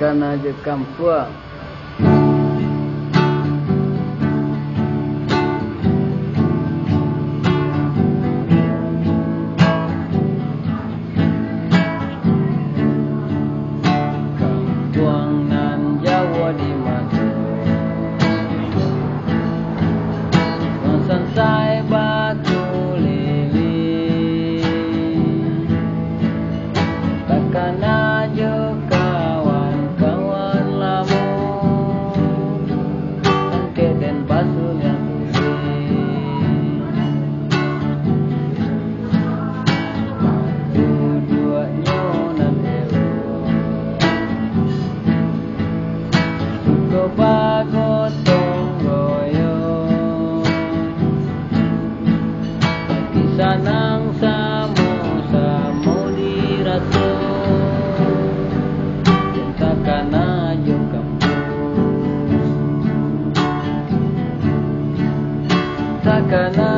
takkan aja kampung. Kampung nan Jawa di mata sansai batu lili, takkan aja kawan-kawan lama angke dan basuh yang dua-duanya nan elok suka bagot sanang sama-sama dirasa dan takkan aja kampung, takkan aja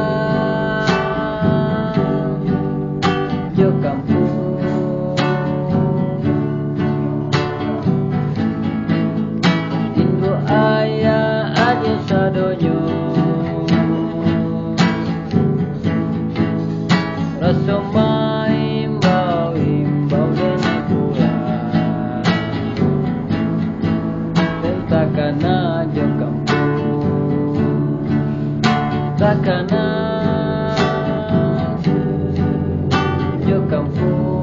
kampung. Ibu ayah aja sadonyo rasa imbau dan pulang dan takkan aja kampung, takkan aja kampung.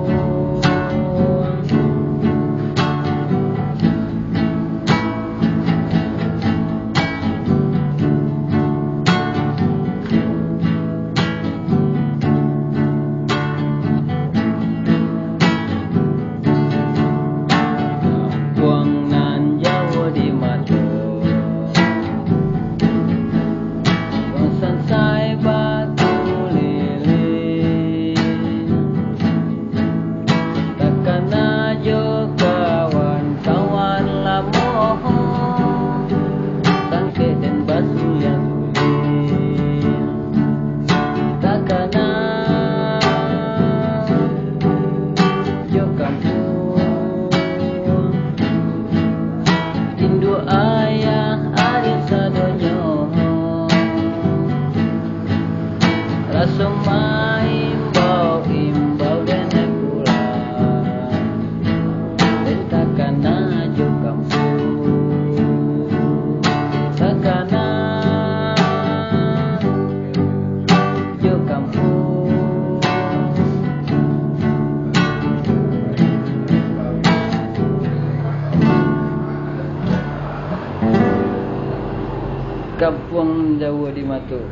Ayah ada sadonyo rasa imbau dan pulang dan takkan aja kampung, takkan aja kampung. Kampung Jawa di Matu.